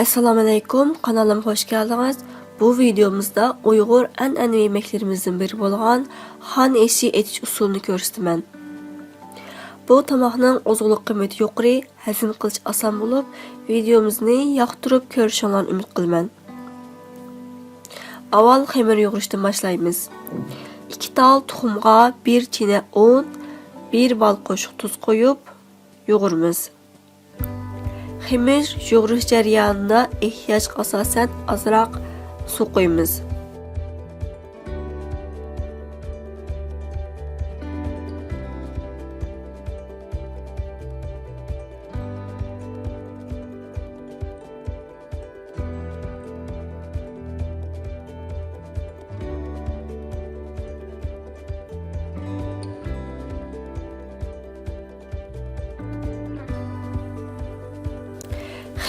Assalamu alaykum, kanalıma hoş geldiniz. Bu videomuzda Uyghur an'anaviy yemeklerimizden biri bo'lgan xon eshi etish usulini ko'rsataman. Bu tamoqning ozuqlik qiymati yuqori, hazm qilish oson bo'lib, videomizni yoqtirib ko'rishingizni umid qilaman. Avval xamir yo'g'irishdan boshlaymiz. 2 tal tuxumga 1 china un, 1 bal qo'shiq tuz qo'yib yo'g'iramiz. Xamir yo'g'irish jarayonida ehtiyojga asosan ozroq suv qo'yamiz.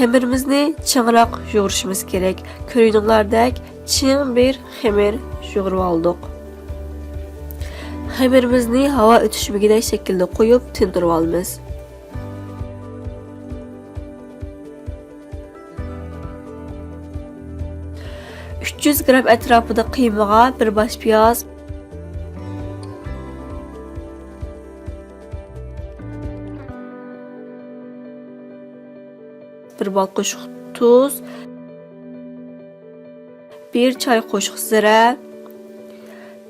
Xamirimizni chingroq yo'g'irishimiz kerak. Ko'ringlardek ching bir xamir yo'g'irib oldik. Xamirimizni havo o'tishmagidek shaklda qo'yib tindirib olamiz. $300 gram atrofida qiymaga bir bosh piyoz, bir bal qo'shiq tuz, 1 choy qo'shiq zira,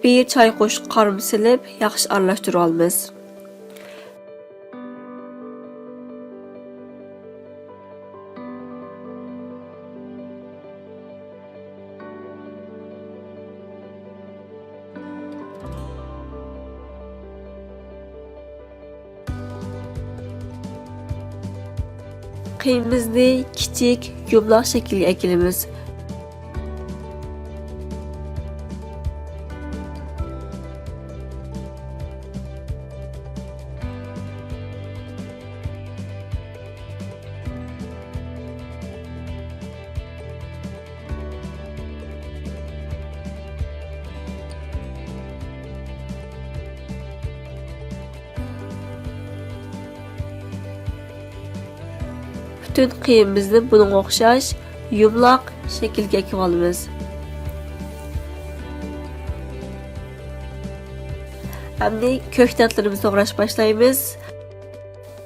1 choy qo'shiq qarim silib, yaxshi aralashtirib olamiz. Qiymimizni kichik, yumloq shaklga ekilamiz. Bütün qiyimimizni bunga o'xshash yumloq shaklga ekib olamiz. Endi ko'ktatlarimizni to'g'rash boshlaymiz.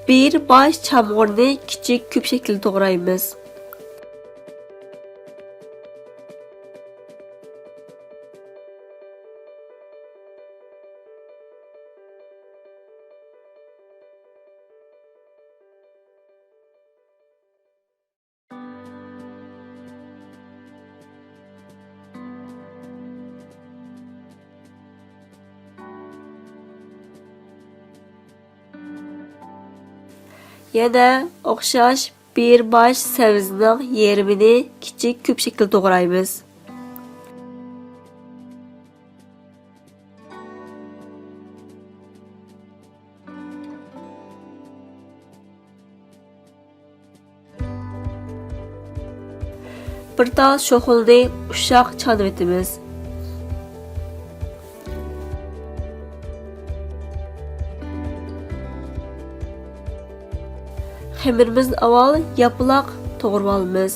1 bosh chamg'urni kichik küp shaklda to'g'raymiz. Yana o'xshash 1 bosh sabzining yarmini kichik küp shaklda to'g'raymiz. Bir tal sho'xulni ushoq chanib etamiz. Xamirimizni avval yapılaq to'g'rab olamiz.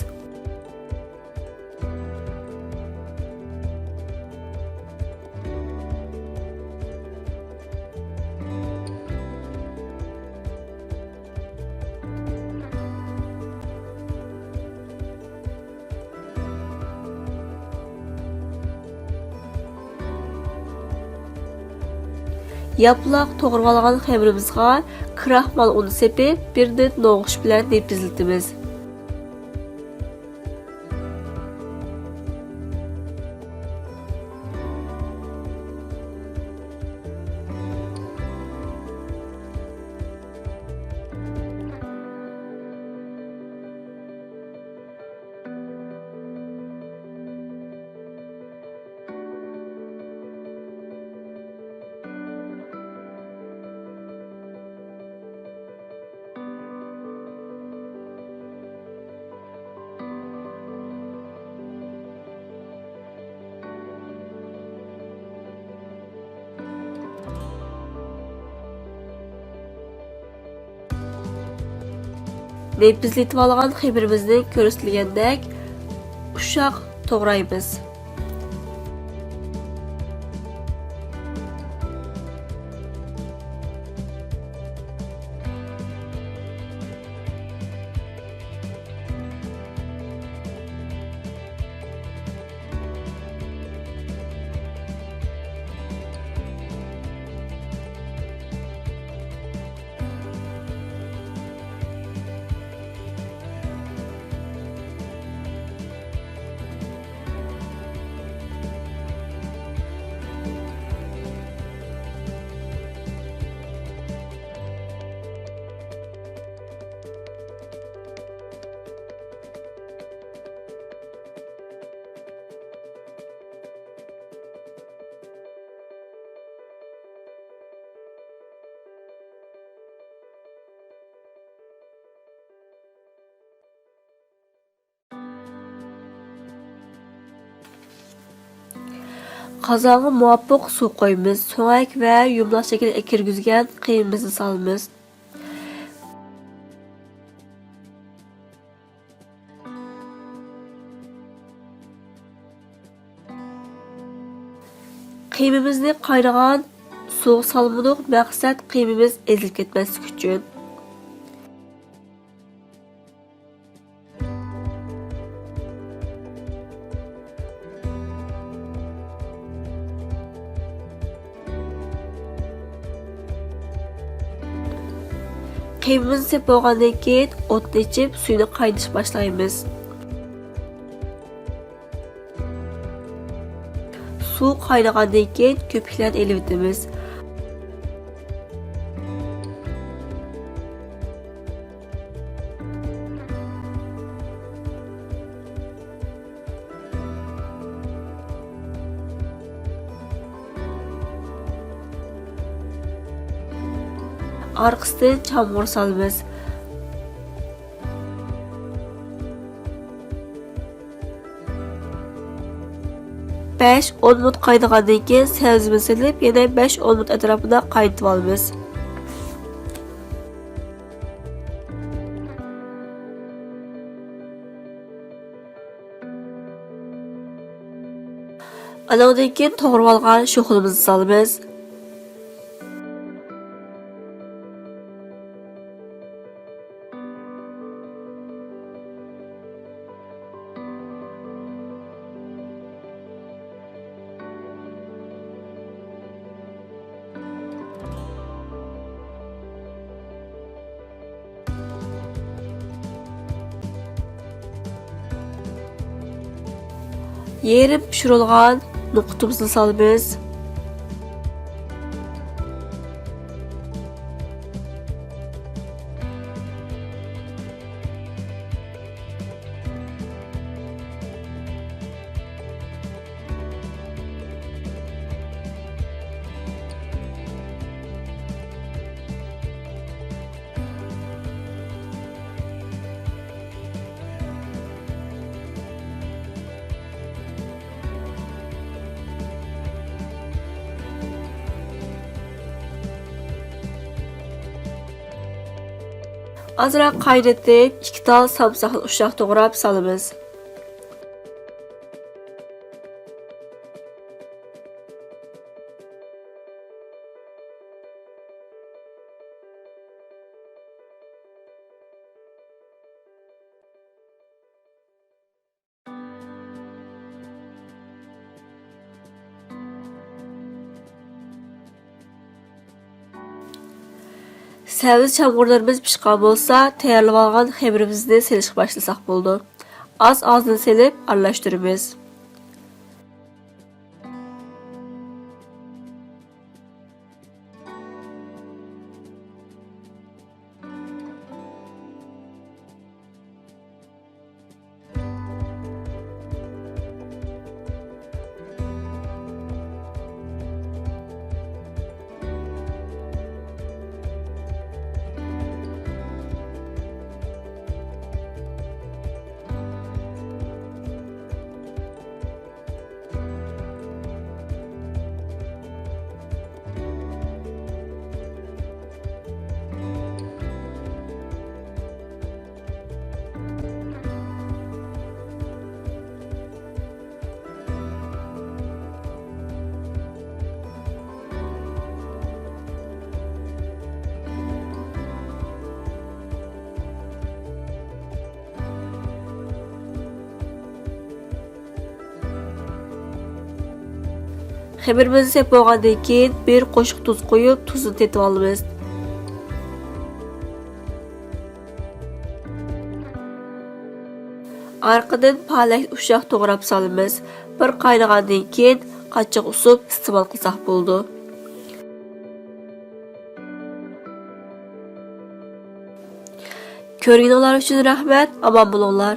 Yapılaq to'g'rab olgan xamirimizga kraxmal uni sepib, birdan no'g'ush bilan nepizlatamiz. Nepizletip algan xemirimizning ko'rsatilgandek ushaq to'g'raymiz. Qozonga muvofiq suv qo'yamiz. So'ngak va yumaloq shaklga kirgizgan qiyimizni solamiz. Qiymimizni qaynagan suv solmadik, maqsad qiymimiz ezilib ketmasligi uchun. Qiymimizni sepib bo'lgandan keyin o'tni ichib suyni qaynash boshlaymiz. Suv qaynagandan keyin ko'piklarni elib o'tamiz. Arkasından çamur salamiz. 5-10 minut qaynagandan keyin sabzimizni silib, yana 5-10 minut atrofida qaynatib olamiz. Andan keyin to'g'rab olgan sho'ximizni solamiz. Yerim pişirilgan no'qutimizni solamiz. Azroq qaynatib, 2 tal samsaxni ushaq to'g'rab solamiz. Səviz çamurlarımız pişqan bolsa, tayyorlab olgan xemirimizni selishga boshlasak bo'ldi. Az-ozini selib aralashtiramiz. Xəmirimizni sep bolğandan keyin bir qoşuq tuz qoyub tuzunu tetib alamiz. Arqadan palak uşaq to'g'rab solamiz. Bir qaynagandan keyin qachchiq usub iste'mol qilsak bo'ldi. Ko'rganinglar uchun rahmat, omon bo'linglar.